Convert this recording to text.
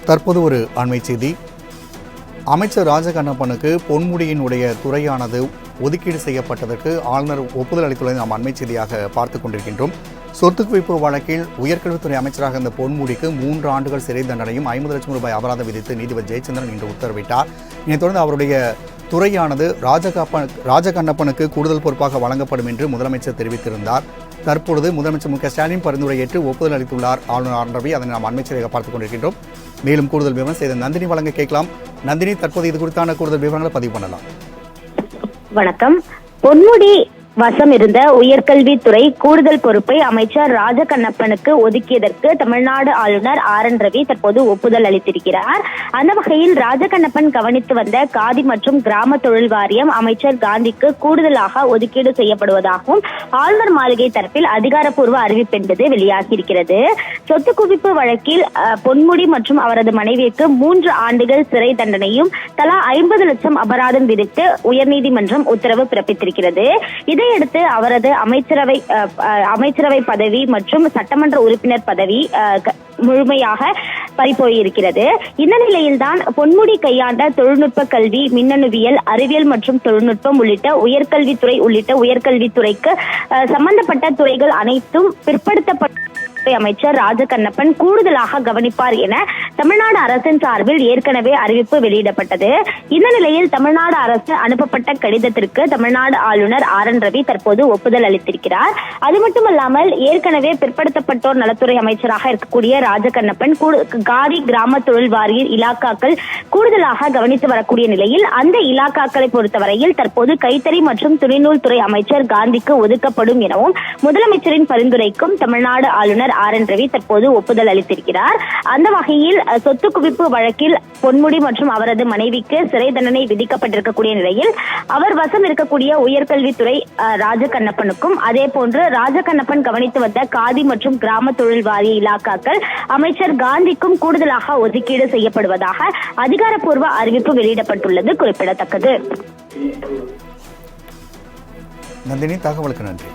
தற்போது ஒரு அண்மை செய்தி. அமைச்சர் ராஜகண்ணப்பனுக்கு பொன்முடியினுடைய துறையானது ஒதுக்கீடு செய்யப்பட்டதற்கு ஆளுநர் ஒப்புதல் அளித்துள்ளதை நாம் அண்மை செய்தியாக பார்த்துக் கொண்டிருக்கின்றோம். சொத்து குவிப்பு வழக்கில் உயர்கல்வித்துறை அமைச்சராக இருந்த பொன்முடிக்கு 3 ஆண்டுகள் சிறை தண்டனையும் 50 லட்சம் ரூபாய் அபராதம் விதித்து நீதிபதி ஜெயச்சந்திரன் இன்று உத்தரவிட்டார். இதனைத் தொடர்ந்து அவருடைய துறையானது ராஜகண்ணப்பனுக்கு கூடுதல் பொறுப்பாக வழங்கப்படும் என்று முதலமைச்சர் தெரிவித்திருந்தார். தற்பொழுது முதலமைச்சர் மு க ஸ்டாலின் பரிந்துரை ஏற்று ஒப்புதல் அளித்துள்ளார் ஆளுநர் ஆர். ரவி. அதனை நாம் அண்மை செய்தியாக பார்த்துக் கொண்டிருக்கின்றோம். மேலும் கூடுதல் விவரம் செய்த நந்தினி வழங்க கேட்கலாம். நந்தினி, தற்போது இது குறித்தான கூடுதல் விவரங்களை பதிவு பண்ணலாம். வணக்கம். பொன்முடி வசம் இருந்த உயர்கல்வித்துறை கூடுதல் பொறுப்பை அமைச்சர் ராஜகண்ணப்பனுக்கு ஒதுக்கியதற்கு தமிழ்நாடு ஆளுநர் ஆர். என். ரவி தற்போது ஒப்புதல் அளித்திருக்கிறார். அந்த வகையில் ராஜகண்ணப்பன் கவனித்து வந்த காதி மற்றும் கிராம தொழில் வாரியம் அமைச்சர் காந்திக்கு கூடுதலாக ஒதுக்கீடு செய்யப்படுவதாகவும் ஆளுநர் மாளிகை தரப்பில் அதிகாரப்பூர்வ அறிவிப்பு என்பது வெளியாகியிருக்கிறது. சொத்து குவிப்பு வழக்கில் பொன்முடி மற்றும் அவரது மனைவிக்கு 3 ஆண்டுகள் சிறை தண்டனையும் தலா 50 லட்சம் அபராதம் விதித்து உயர்நீதிமன்றம் உத்தரவு பிறப்பித்திருக்கிறது. இதையடுத்து அவரது அமைச்சரவை பதவி மற்றும் சட்டமன்ற உறுப்பினர் பதவி முழுமையாக பறிபோயிருக்கிறது. இந்த நிலையில்தான் பொன்முடி கையாண்ட தொழில்நுட்ப கல்வி, மின்னணுவியல், அறிவியல் மற்றும் தொழில்நுட்பம் உள்ளிட்ட உயர்கல்வித்துறைக்கு சம்பந்தப்பட்ட துறைகள் அனைத்தும் பிற்படுத்தப்பட்ட அமைச்சர் ராஜகண்ணப்பன் கூடுதலாக கவனிப்பார் என தமிழ்நாடு அரசின் சார்பில் ஏற்கனவே அறிவிப்பு வெளியிடப்பட்டது. இந்த நிலையில் தமிழ்நாடு அரசு அனுப்பப்பட்ட கடிதத்திற்கு தமிழ்நாடு ஆளுநர் ஆர். என். ரவி தற்போது ஒப்புதல் அளித்திருக்கிறார். அது மட்டுமல்லாமல் ஏற்கனவே பிற்படுத்தப்பட்டோர் நலத்துறை அமைச்சராக இருக்கக்கூடிய ராஜகண்ணப்பன் காதி கிராம தொழில் வாரிய இலாக்காக்கள் கூடுதலாக கவனித்து வரக்கூடிய நிலையில் அந்த இலாக்காக்களை பொறுத்தவரையில் தற்போது கைத்தறி மற்றும் துணிநூல் துறை அமைச்சர் காந்திக்கு ஒதுக்கப்படும் எனவும் முதலமைச்சரின் பரிந்துரைக்கும் தமிழ்நாடு ஆளுநர் ஆர். என். ரவி தற்போது ஒப்புதல் அளித்திருக்கிறார். அந்த வகையில் சொத்து குவிப்பு வழக்கில் பொன்முடி மற்றும் அவரது மனைவிக்கு சிறை தண்டனை விதிக்கப்பட்டிருக்கக்கூடிய நிலையில் அவர் வசம் இருக்கக்கூடிய உயர்கல்வித்துறை ராஜகண்ணப்பனுக்கும் அதே போன்று ராஜகண்ணப்பன் கவனித்து வந்த காதி மற்றும் கிராம தொழில் வாரிய இலாக்காக்கள் அமைச்சர் காந்திக்கும் கூடுதலாக ஒதுக்கீடு செய்யப்படுவதாக அதிகாரப்பூர்வ அறிவிப்பு வெளியிடப்பட்டுள்ளது குறிப்பிடத்தக்கது. நந்தினி, தகவலுக்கு நன்றி.